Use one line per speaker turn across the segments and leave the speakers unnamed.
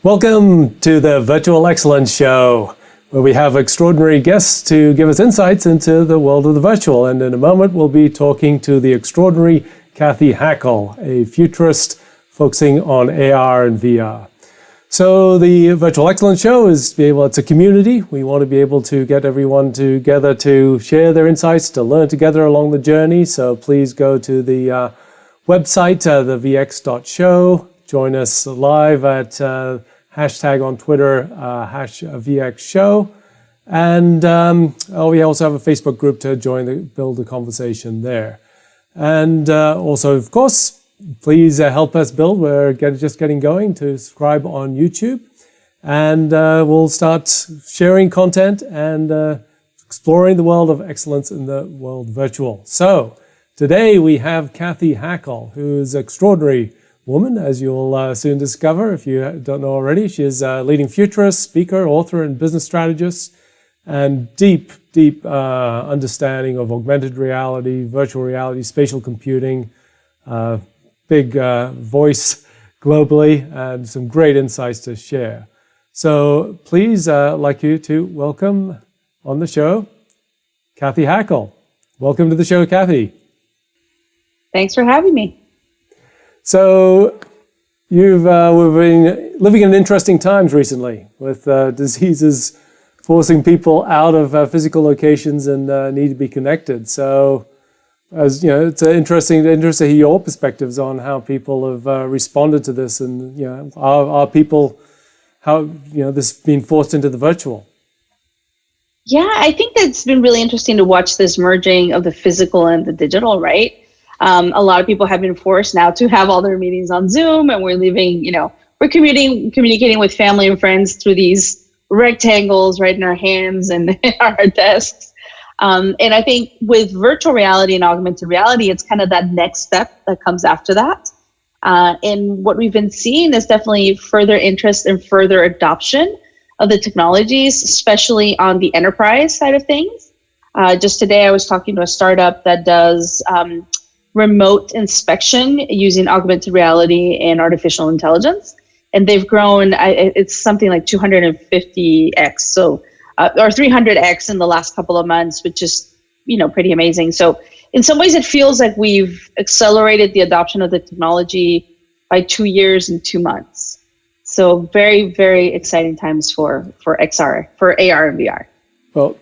Welcome to the Virtual Excellence Show, where we have extraordinary guests to give us insights into the world of the virtual. And in a moment, we'll be talking to the extraordinary Cathy Hackl, a futurist focusing on AR and VR. So the Virtual Excellence Show it's a community. We want to be able to get everyone together to share their insights, to learn together along the journey. So please go to the website, thevx.show. Join us live at hashtag on Twitter, #VXShow. And we also have a Facebook group to build the conversation there. And also, of course, please help us build. We're just getting going to subscribe on YouTube. And we'll start sharing content and exploring the world of excellence in the world virtual. So today we have Cathy Hackl, who's extraordinary woman, as you'll soon discover if you don't know already. She's a leading futurist, speaker, author, and business strategist, and deep understanding of augmented reality, virtual reality, spatial computing, big voice globally, and some great insights to share. So please, I'd like you to welcome on the show, Cathy Hackl. Welcome to the show, Cathy.
Thanks for having me.
So we've been living in interesting times recently with diseases forcing people out of physical locations and need to be connected. So, as you know, it's interesting to hear your perspectives on how people have responded to this, and are people this being forced into the virtual.
Yeah, I think that's been really interesting to watch this merging of the physical and the digital, right? A lot of people have been forced now to have all their meetings on Zoom, and we're we're communicating with family and friends through these rectangles right in our hands and our desks. And I think with virtual reality and augmented reality, it's kind of that next step that comes after that. And what we've been seeing is definitely further interest and further adoption of the technologies, especially on the enterprise side of things. Just today, I was talking to a startup that does remote inspection using augmented reality and artificial intelligence. And they've grown, it's something like 250x, or 300x in the last couple of months, which is, pretty amazing. So in some ways, it feels like we've accelerated the adoption of the technology by 2 years and 2 months. So very, very exciting times for XR, for AR and VR.
Well,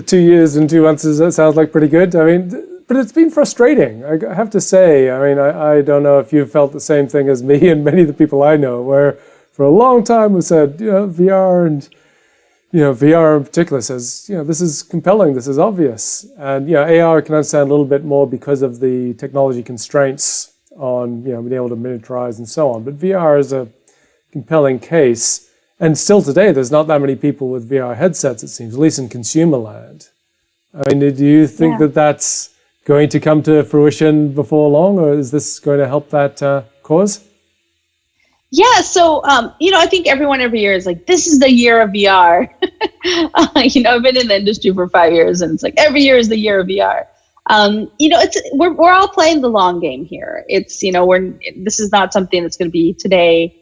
2 years and 2 months, that sounds like pretty good. I mean, but it's been frustrating, I have to say. I mean, I don't know if you've felt the same thing as me and many of the people I know, where for a long time we said, VR and, VR in particular says, this is compelling, this is obvious. And, AR can understand a little bit more because of the technology constraints on, being able to miniaturize and so on. But VR is a compelling case. And still today, there's not that many people with VR headsets, it seems, at least in consumer land. I mean, do you think that that's going to come to fruition before long, or is this going to help that cause?
Yeah, so, I think everyone every year is like, this is the year of VR. I've been in the industry for 5 years, and it's like every year is the year of VR. We're all playing the long game here. It's, this is not something that's going to be today.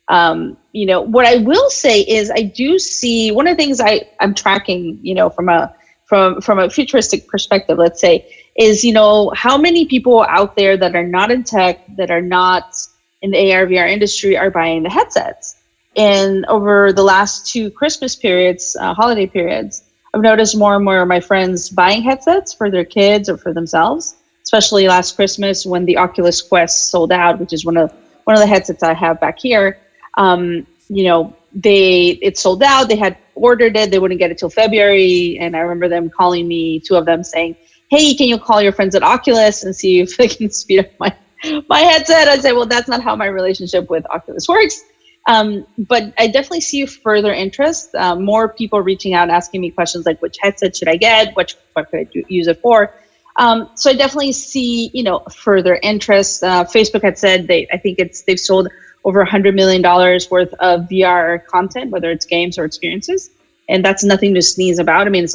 What I will say is I do see one of the things I'm tracking, from a futuristic perspective, let's say, is, how many people out there that are not in tech, that are not in the AR, VR industry are buying the headsets. And over the last 2 Christmas periods, holiday periods, I've noticed more and more of my friends buying headsets for their kids or for themselves, especially last Christmas when the Oculus Quest sold out, which is one of the headsets I have back here. It sold out. They had ordered it. They wouldn't get it till February. And I remember them calling me, 2 of them saying, hey, can you call your friends at Oculus and see if they can speed up my headset? I said, well, that's not how my relationship with Oculus works. But I definitely see further interest, more people reaching out and asking me questions like, which headset should I get? What could I use it for? So I definitely see, further interest. Facebook had said they've sold over $100 million worth of VR content, whether it's games or experiences. And that's nothing to sneeze about. I mean, it's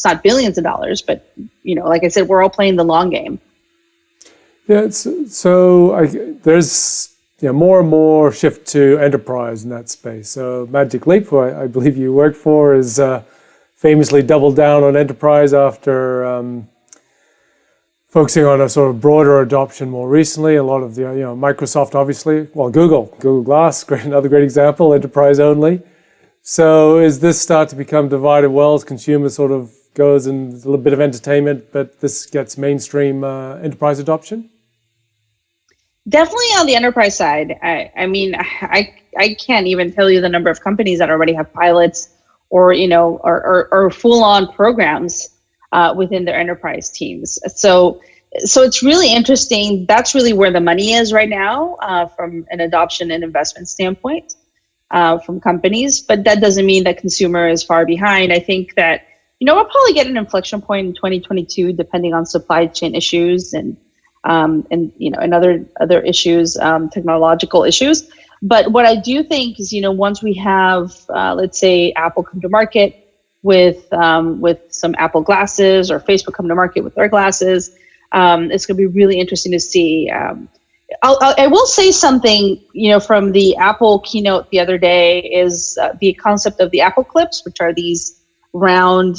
not billions of dollars, but like I said, we're all playing the long game.
Yeah, there's more and more shift to enterprise in that space. So Magic Leap, who I believe you worked for, is famously doubled down on enterprise after focusing on a sort of broader adoption more recently. A lot of the, Microsoft, obviously, well, Google Glass, another great example, enterprise only. So is this start to become divided worlds? Consumer sort of goes in a little bit of entertainment, but this gets mainstream enterprise adoption?
Definitely on the enterprise side. I can't even tell you the number of companies that already have pilots or full-on programs within their enterprise teams. So it's really interesting. That's really where the money is right now from an adoption and investment standpoint from companies. But that doesn't mean that consumer is far behind. I think that we'll probably get an inflection point in 2022, depending on supply chain issues and other issues, technological issues. But what I do think is, once we have, let's say, Apple come to market with some Apple glasses, or Facebook come to market with their glasses, it's going to be really interesting to see. I will say something, from the Apple keynote the other day is the concept of the Apple Clips, which are these round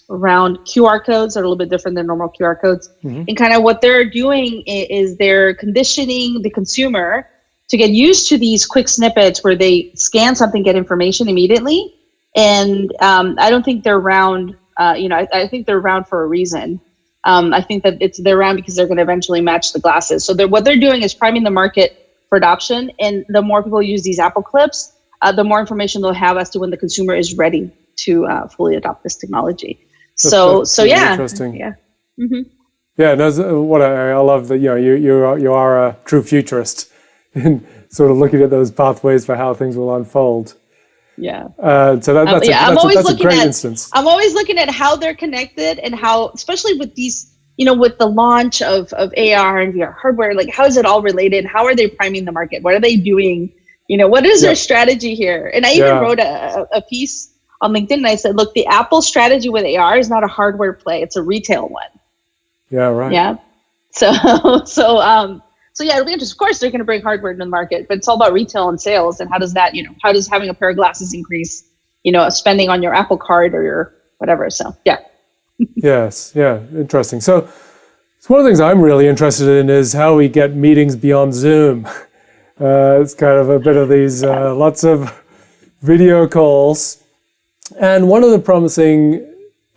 QR codes that are a little bit different than normal QR codes. Mm-hmm. And kind of what they're doing is they're conditioning the consumer to get used to these quick snippets where they scan something, get information immediately. And I don't think they're round. I think they're round for a reason. I think that they're round because they're going to eventually match the glasses. So what they're doing is priming the market for adoption. And the more people use these Apple Clips, the more information they'll have as to when the consumer is ready to fully adopt this technology. That's really interesting. Yeah. Mm-hmm. Yeah. No, what I love that you are a true futurist in sort of looking at those pathways for how things will unfold. Yeah. That's a great instance. I'm always looking at how they're connected and how, especially with these, with the launch of AR and VR hardware, like how is it all related? How are they priming the market? What are they doing? What is their strategy here? And I even wrote a piece on LinkedIn, and I said, look, the Apple strategy with AR is not a hardware play; it's a retail one. Yeah, right. Yeah. So yeah, it'll be interesting. Of course, they're going to bring hardware to the market, but it's all about retail and sales. And how does that, how does having a pair of glasses increase, spending on your Apple Card or your whatever? So yeah. Yes. Yeah. Interesting. So one of the things I'm really interested in is how we get meetings beyond Zoom. It's kind of a bit of these lots of video calls. And one of the promising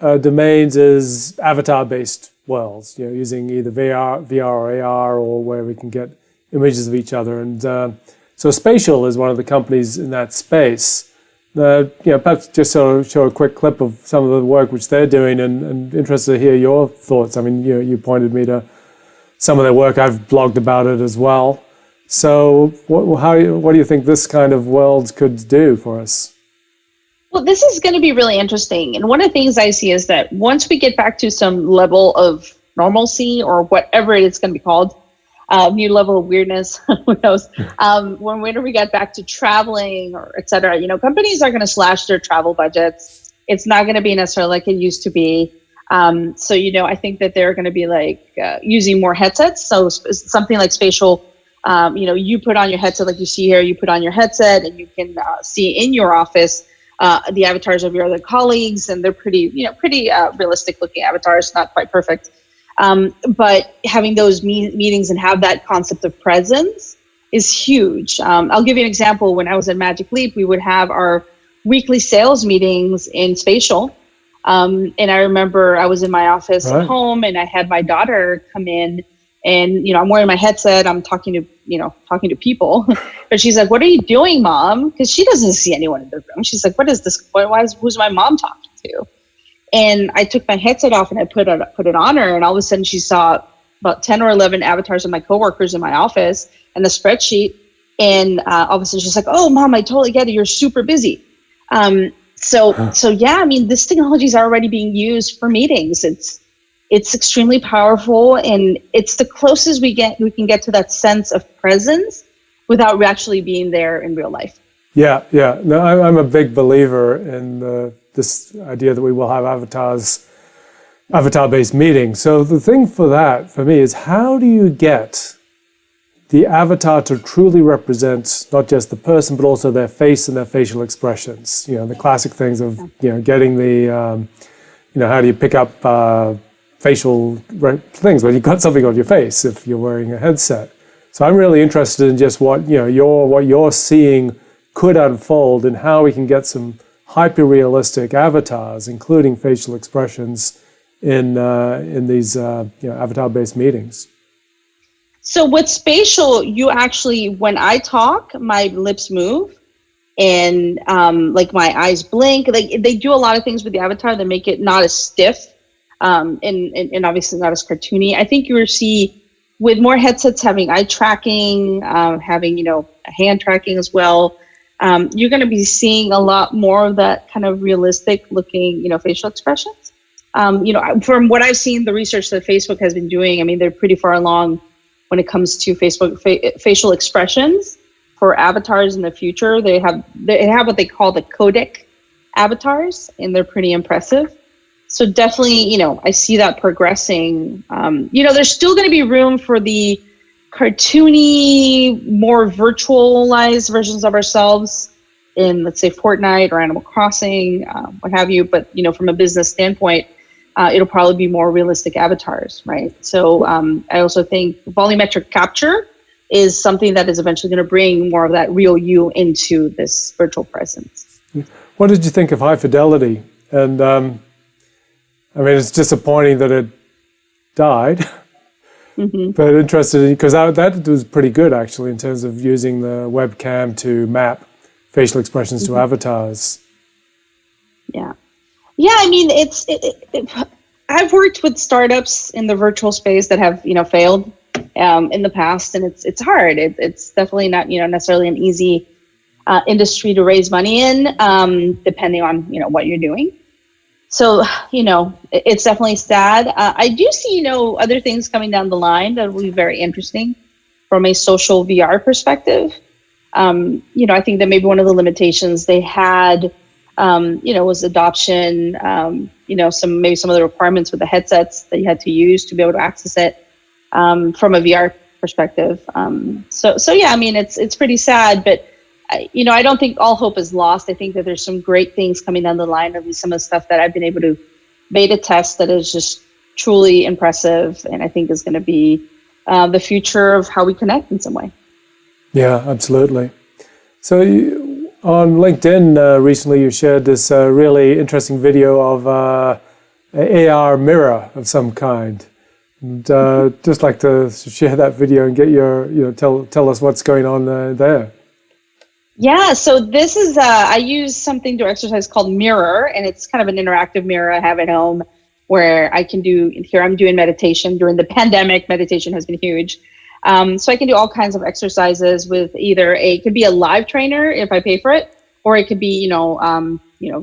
domains is avatar-based worlds, using either VR or AR, or where we can get images of each other. And so Spatial is one of the companies in that space. Perhaps just show a quick clip of some of the work which they're doing, and interested to hear your thoughts. I mean, you pointed me to some of their work. I've blogged about it as well. So what do you think this kind of world could do for us? Well, this is going to be really interesting. And one of the things I see is that once we get back to some level of normalcy, or whatever it's going to be called, new level of weirdness, who knows, whenever we get back to traveling or et cetera, companies are going to slash their travel budgets. It's not going to be necessarily like it used to be. So, I think that they're going to be like using more headsets. So something like Spatial, you put on your headset, like you see here, you put on your headset and you can see in your office the avatars of your other colleagues, and they're pretty realistic looking avatars, not quite perfect. But having those meetings and have that concept of presence is huge. I'll give you an example. When I was at Magic Leap, we would have our weekly sales meetings in Spatial. And I remember I was in my office at home, and I had my daughter come in, and I'm wearing my headset. I'm talking to people, but she's like, "What are you doing, Mom?" Because she doesn't see anyone in the room. She's like, "What is this? Who's my mom talking to?" And I took my headset off and I put it on her, and all of a sudden she saw about 10 or 11 avatars of my coworkers in my office and the spreadsheet. And all of a sudden she's like, "Oh, Mom, I totally get it. You're super busy." So yeah, I mean, this technology is already being used for meetings. It's extremely powerful, and it's the closest we can get to that sense of presence without actually being there in real life. Yeah. No, I'm a big believer in this idea that we will have avatar-based meetings. So the thing for me is, how do you get
the avatar to truly represent not just the person, but also their face and their facial expressions. The classic things of, getting the, how do you pick up facial things when you've got something on your face if you're wearing a headset. So I'm really interested in just what, what you're seeing could unfold and how we can get some hyper-realistic avatars, including facial expressions, in these avatar-based meetings.
So with spatial, you actually, when I talk, my lips move and like my eyes blink. Like they do a lot of things with the avatar that make it not as stiff and obviously not as cartoony. I think you will see with more headsets having eye tracking, having a hand tracking as well. You're going to be seeing a lot more of that kind of realistic looking facial expressions. From what I've seen, the research that Facebook has been doing, I mean, they're pretty far along when it comes to Facebook facial expressions for avatars in the future. They have what they call the codec avatars, and they're pretty impressive. So definitely, I see that progressing. There's still going to be room for the cartoony, more virtualized versions of ourselves in, let's say, Fortnite or Animal Crossing, what have you. But, from a business standpoint, it'll probably be more realistic avatars, right? So I also think volumetric capture is something that is eventually going to bring more of that real you into this virtual presence.
What did you think of high fidelity? And it's disappointing that it died, but interested in, because that was pretty good actually in terms of using the webcam to map facial expressions to avatars.
Yeah, I mean, I've worked with startups in the virtual space that have, failed in the past, and it's hard. It's definitely not, necessarily an easy industry to raise money in, depending on, what you're doing. So, it's definitely sad. I do see, other things coming down the line that will be very interesting from a social VR perspective. I think that maybe one of the limitations they had was adoption, some of the requirements with the headsets that you had to use to be able to access it from a VR perspective. So yeah, I mean, it's pretty sad, but I don't think all hope is lost. I think that there's some great things coming down the line, at least some of the stuff that I've been able to beta test that is just truly impressive, and I think is going to be the future of how we connect in some way.
Yeah, absolutely. So on LinkedIn recently, you shared this really interesting video of an AR mirror of some kind. And just like to share that video and get your, tell us what's going on there.
Yeah, so this is, I use something to exercise called Mirror, and it's kind of an interactive mirror I have at home where I can I'm doing meditation. During the pandemic, meditation has been huge. So I can do all kinds of exercises with either it could be a live trainer if I pay for it, or it could be,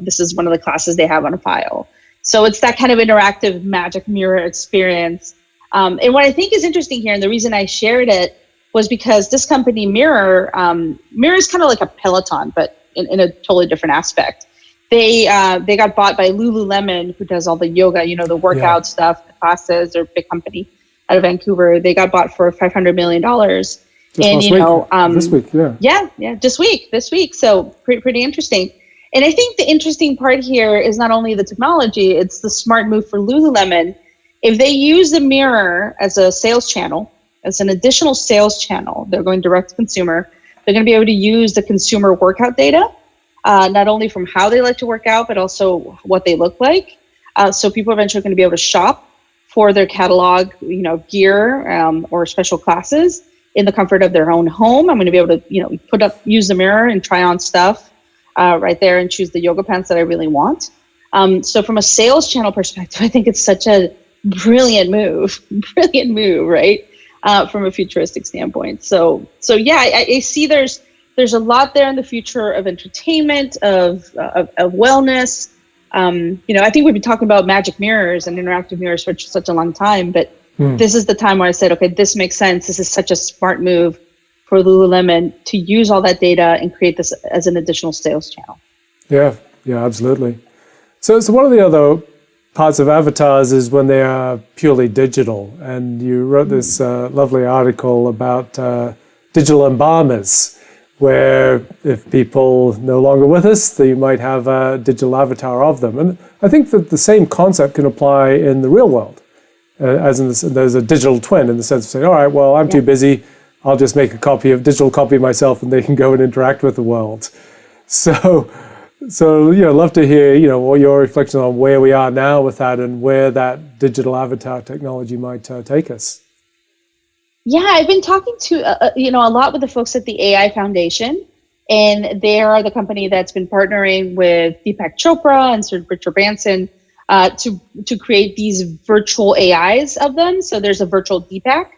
this is one of the classes they have on a file. So it's that kind of interactive magic mirror experience. And what I think is interesting here, and the reason I shared it was because this company Mirror is kind of like a Peloton, but in a totally different aspect. They got bought by Lululemon, who does all the yoga, the workout stuff, the classes. They're a big company out of Vancouver. They got bought for $500 million.
This week,
yeah, this week. So pretty interesting. And I think the interesting part here is not only the technology, it's the smart move for Lululemon. If they use the Mirror as a sales channel, as an additional sales channel, they're going direct to consumer. They're going to be able to use the consumer workout data, not only from how they like to work out, but also what they look like. So people are eventually going to be able to shop for their catalog, gear or special classes in the comfort of their own home. I'm going to be able to, use the Mirror and try on stuff right there and choose the yoga pants that I really want. So from a sales channel perspective, I think it's such a brilliant move, right? From a futuristic standpoint. So yeah, I see there's a lot there in the future of entertainment, of wellness. I think we've been talking about magic mirrors and interactive mirrors for such a long time, but this is the time where I said, okay, this makes sense. This is such a smart move for Lululemon to use all that data and create this as an additional sales channel.
Yeah, absolutely. So one of the other parts of avatars is when they are purely digital. And you wrote this lovely article about digital embalmers, where if people no longer with us, they might have a digital avatar of them. And I think that the same concept can apply in the real world, as in there's a digital twin in the sense of saying, all right, well, I'm too busy, I'll just make a digital copy of myself and they can go and interact with the world. So love to hear, what your reflections on where we are now with that and where that digital avatar technology might take us.
Yeah, I've been talking to, a lot with the folks at the AI Foundation, and they are the company that's been partnering with Deepak Chopra and Sir Richard Branson to create these virtual AIs of them. So there's a virtual Deepak,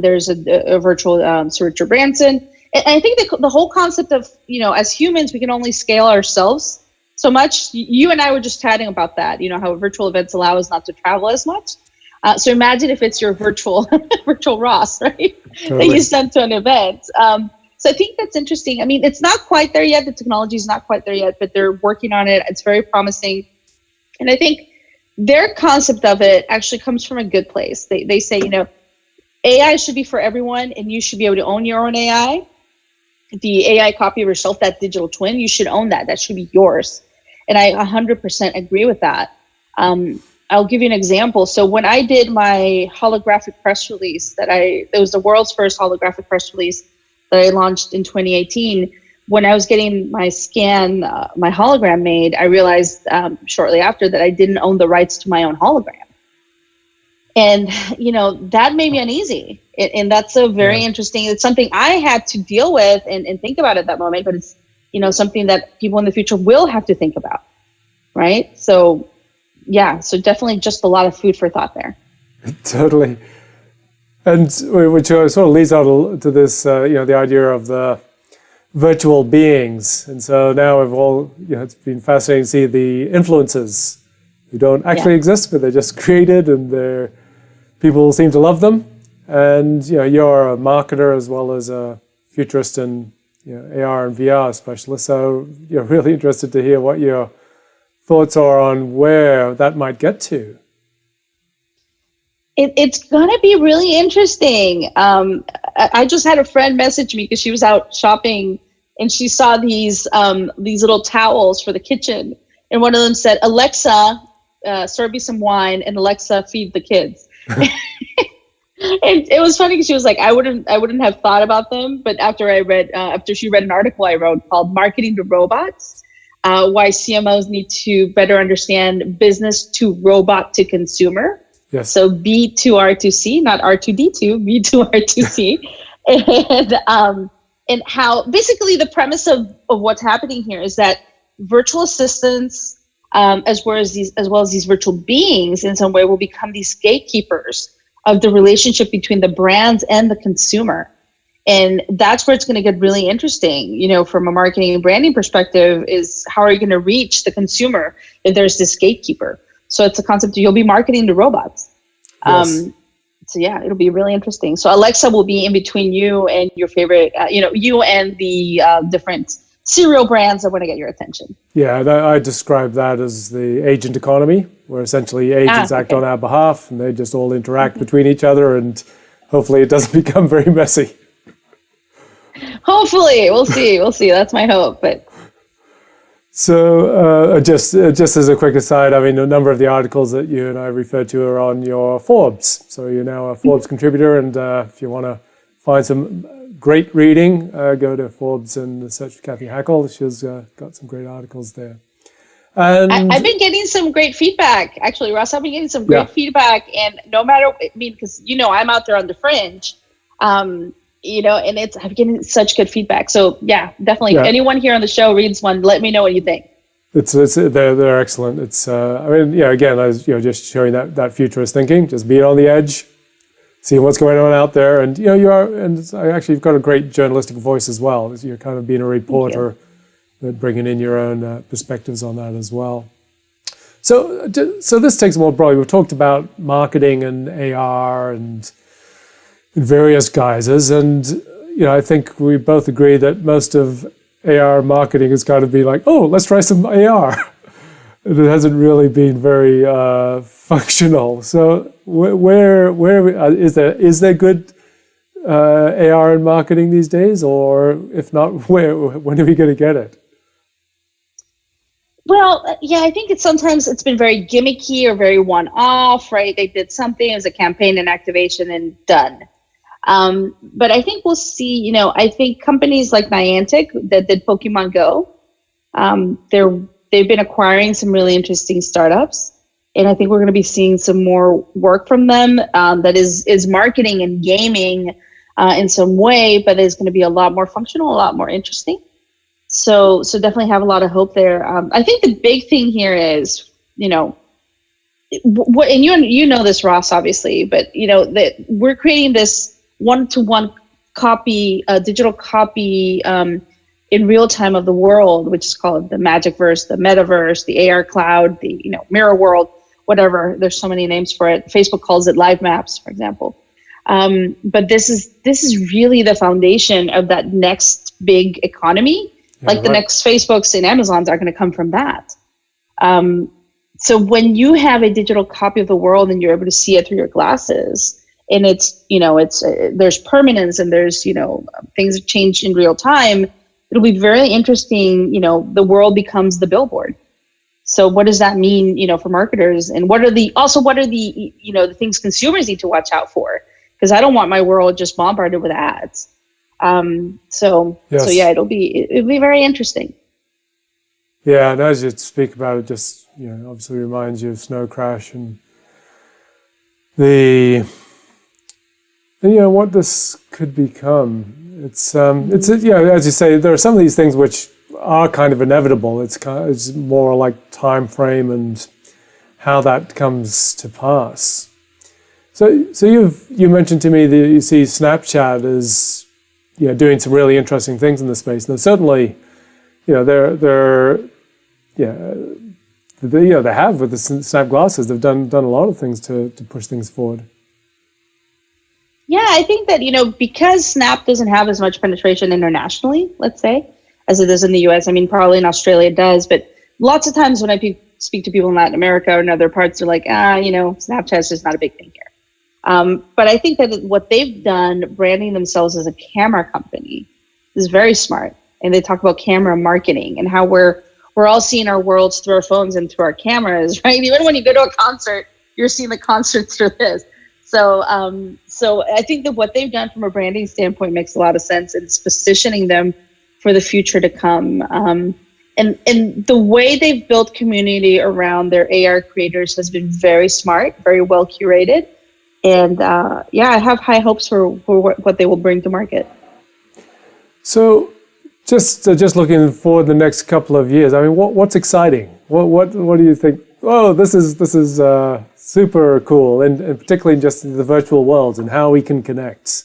there's a virtual Sir Richard Branson. And I think the whole concept of, as humans, we can only scale ourselves so much. You and I were just chatting about that, how virtual events allow us not to travel as much. So imagine if it's your virtual Ross, right? Totally. That you sent to an event. So I think that's interesting. I mean, it's not quite there yet. The technology is not quite there yet, but they're working on it. It's very promising. And I think their concept of it actually comes from a good place. They say, AI should be for everyone, and you should be able to own your own AI. The AI copy of yourself, that digital twin, you should own that. That should be yours. And I 100% agree with that. I'll give you an example. So when I did my holographic press release it was the world's first holographic press release that I launched in 2018. When I was getting my my hologram made, I realized shortly after that I didn't own the rights to my own hologram. And, that made me uneasy. And that's a very interesting, it's something I had to deal with and think about at that moment, but it's, something that people in the future will have to think about. Right. So definitely just a lot of food for thought there. Totally.
And which sort of leads on to this, the idea of the virtual beings. And so now we've all, it's been fascinating to see the influencers who don't actually exist, but they're just created and people seem to love them. And, you're a marketer as well as a futurist and AR and VR specialist. So you're really interested to hear what your thoughts are on where that might get to.
It's going to be really interesting. I just had a friend message me because she was out shopping and she saw these little towels for the kitchen. And one of them said, Alexa, serve me some wine, and Alexa, feed the kids. And it was funny because she was like, I wouldn't have thought about them. But after she read an article I wrote called Marketing to Robots, why CMOs need to better understand business to robot to consumer.
Yes.
So B2R2C, not R2D2, B2R2C. And how basically the premise of what's happening here is that virtual assistants, as well as these virtual beings in some way, will become these gatekeepers of the relationship between the brands and the consumer. And that's where it's going to get really interesting, from a marketing and branding perspective, is how are you going to reach the consumer if there's this gatekeeper? So it's a concept you'll be marketing to robots. Yes. It'll be really interesting. So Alexa will be in between you and your favorite, you and the different cereal brands that want to get your attention.
Yeah, I describe that as the agent economy, where essentially agents act on our behalf and they just all interact between each other, and hopefully it doesn't become very messy.
Hopefully, we'll see. That's my hope. But
so, just as a quick aside, I mean, a number of the articles that you and I referred to are on your Forbes. So you're now a Forbes contributor, and if you want to find some great reading, go to Forbes and search for Cathy Hackl. She's got some great articles there. And
I've been getting some great feedback, actually, Ross. I've been getting some great feedback, and no matter, because I'm out there on the fringe. And I'm getting such good feedback. So definitely. Yeah. Anyone here on the show reads one, let me know what you think.
They're excellent. It's again, I was just showing that futurist thinking, just being on the edge, seeing what's going on out there, and you've got a great journalistic voice as well. You're kind of being a reporter, bringing in your own perspectives on that as well. So this takes more broadly. We've talked about marketing and AR and in various guises, and I think we both agree that most of AR marketing has got to be like, oh, let's try some AR. it hasn't really been very functional. So where is there good AR in marketing these days, or if not, when are we going to get it?
Well, yeah, I think sometimes it's been very gimmicky or very one-off, right? They did something as a campaign and activation and done. But I think we'll see, I think companies like Niantic that did Pokemon Go, they've been acquiring some really interesting startups. And I think we're going to be seeing some more work from them that is marketing and gaming in some way, but is going to be a lot more functional, a lot more interesting. So definitely have a lot of hope there. I think the big thing here is, what, and you know this, Ross, obviously, but that we're creating this one-to-one copy, digital copy in real time of the world, which is called the Magicverse, the Metaverse, the AR cloud, the mirror world, whatever. There's so many names for it. Facebook calls it live maps, for example. But this is really the foundation of that next big economy. Like the next Facebooks and Amazons are going to come from that. So when you have a digital copy of the world and you're able to see it through your glasses, and it's there's permanence and there's things change in real time, it'll be very interesting. The world becomes the billboard. So what does that mean, for marketers, and what are the the things consumers need to watch out for? Because I don't want my world just bombarded with ads. So yeah, it'll be very interesting.
Yeah, and as you speak about it, just obviously reminds you of Snow Crash and what this could become. It's as you say, there are some of these things which are kind of inevitable. It's more like time frame and how that comes to pass. So you mentioned to me that you see Snapchat as doing some really interesting things in the space. And certainly, they have with the Snap glasses. They've done a lot of things to push things forward.
Yeah, I think that because Snap doesn't have as much penetration internationally, let's say, as it does in the US. I mean, probably in Australia it does, but lots of times when I speak to people in Latin America or in other parts, they're like, Snapchat's just not a big thing here. But I think that what they've done, branding themselves as a camera company, is very smart. And they talk about camera marketing and how we're all seeing our worlds through our phones and through our cameras, right? Even when you go to a concert, you're seeing the concert through this. So I think that what they've done from a branding standpoint makes a lot of sense. It's positioning them for the future to come. And the way they've built community around their AR creators has been very smart, very well curated. And I have high hopes for what they will bring to market. So,
just looking forward the next couple of years, I mean, what's exciting? What do you think? Oh, this is super cool, and particularly just the virtual worlds and how we can connect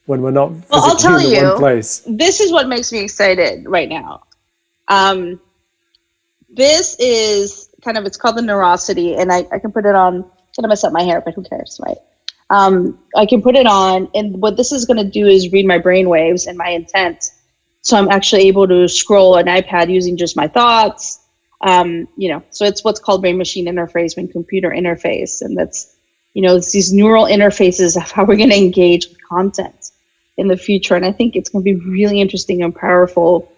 when we're not physically in one place.
This is what makes me excited right now. This is it's called the Neurosity, and I can put it on. I'm gonna mess up my hair, but who cares, right? I can put it on, and what this is going to do is read my brain waves and my intent. So I'm actually able to scroll an iPad using just my thoughts. So it's what's called brain-machine interface, brain-computer interface, and that's, it's these neural interfaces of how we're going to engage with content in the future. And I think it's going to be really interesting and powerful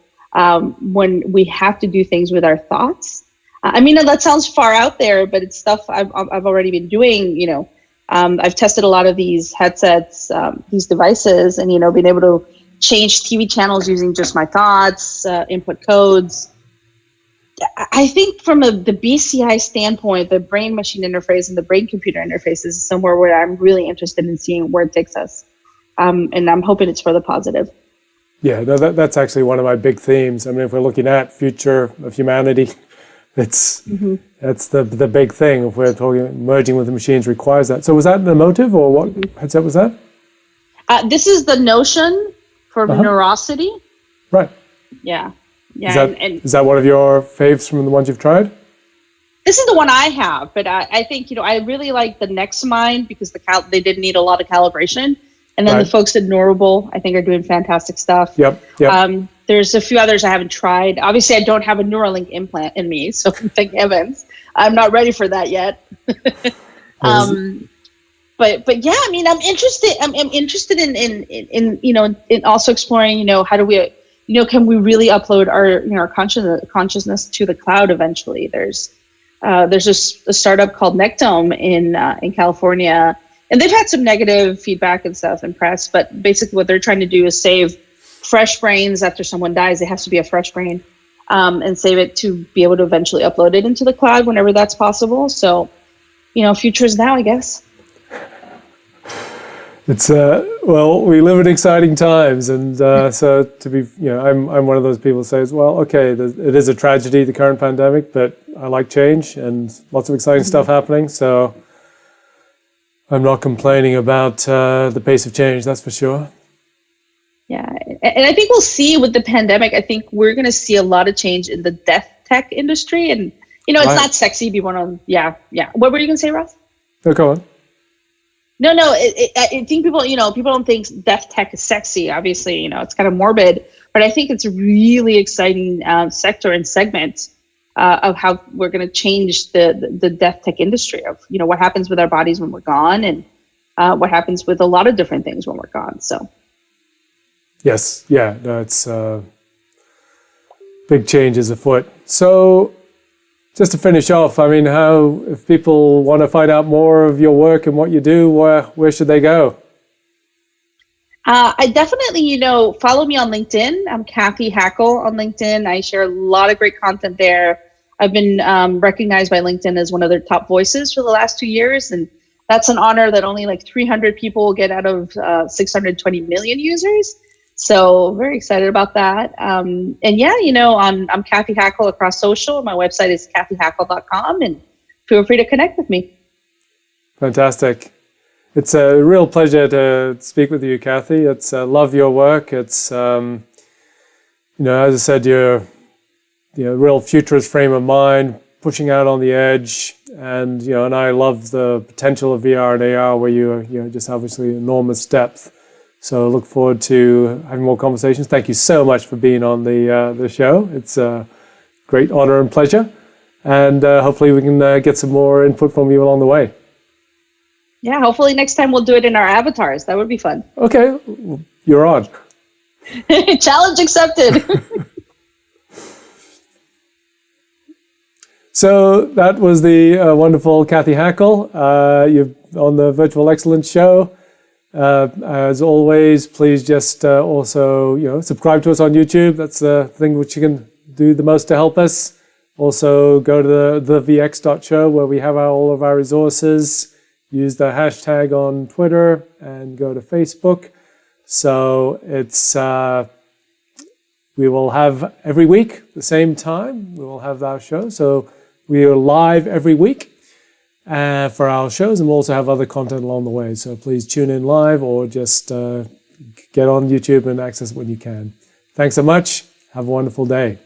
when we have to do things with our thoughts. I mean, that sounds far out there, but it's stuff I've already been doing. I've tested a lot of these headsets, these devices, and being able to change TV channels using just my thoughts, input codes. I think from the BCI standpoint, the brain-machine interface and the brain-computer interface is somewhere where I'm really interested in seeing where it takes us, and I'm hoping it's for the positive.
Yeah, no, that's actually one of my big themes. I mean, if we're looking at future of humanity, that's the big thing. If we're talking merging with the machines requires that. So was that an emotive, or what headset was that?
This is the Notion for Neurosity.
Right.
Yeah.
Is that one of your faves from the ones you've tried?
This is the one I have, but I think I really like the NextMind because they did need a lot of calibration, and then the folks at Neurable I think are doing fantastic stuff.
Yep.
There's a few others I haven't tried. Obviously, I don't have a Neuralink implant in me, so thank heavens. I'm not ready for that yet. But yeah, I mean, I'm interested. I'm interested in in also exploring. How do we, can we really upload our consciousness to the cloud eventually? There's a startup called Mech Dome in California, and they've had some negative feedback and stuff in press. But basically, what they're trying to do is save fresh brains after someone dies. It has to be a fresh brain, and save it to be able to eventually upload it into the cloud whenever that's possible. So, future is now, I guess.
It's well, we live in exciting times, and so to be, I'm one of those people who says, well, okay, it is a tragedy, the current pandemic, but I like change and lots of exciting stuff happening. So I'm not complaining about the pace of change, that's for sure.
Yeah, and I think we'll see with the pandemic. I think we're going to see a lot of change in the death tech industry, and it's not sexy. People don't. Yeah. What were you going to say, Ross?
No, go on.
No. I think people don't think death tech is sexy. Obviously, it's kind of morbid, but I think it's a really exciting sector and segment of how we're going to change the death tech industry. Of what happens with our bodies when we're gone, and what happens with a lot of different things when we're gone. So.
Yes, yeah, no, it's big changes afoot. So, just to finish off, I mean, if people want to find out more of your work and what you do, where should they go?
I definitely, follow me on LinkedIn. I'm Cathy Hackl on LinkedIn. I share a lot of great content there. I've been recognized by LinkedIn as one of their top voices for the last 2 years, and that's an honor that only like 300 people will get out of 620 million users. So very excited about that. And yeah, I'm Cathy Hackl across social. My website is cathyhackl.com, and feel free to connect with me.
Fantastic. It's a real pleasure to speak with you, Cathy. It's love your work. It's, as I said, you're real futurist frame of mind, pushing out on the edge. And, and I love the potential of VR and AR where you just obviously enormous depth. So look forward to having more conversations. Thank you so much for being on the show. It's a great honor and pleasure. And hopefully we can get some more input from you along the way.
Yeah, hopefully next time we'll do it in our avatars. That would be fun.
Okay, you're on.
Challenge accepted.
So that was the wonderful Cathy Hackl. You're on the Virtual Excellence Show. As always, please just also, subscribe to us on YouTube. That's the thing which you can do the most to help us. Also, go to the vx.show where we have all of our resources. Use the hashtag on Twitter and go to Facebook. So it's we will have every week the same time. We will have our show. So we are live every week for our shows, and we'll also have other content along the way. So please tune in live or just get on YouTube and access it when you can. Thanks so much. Have a wonderful day.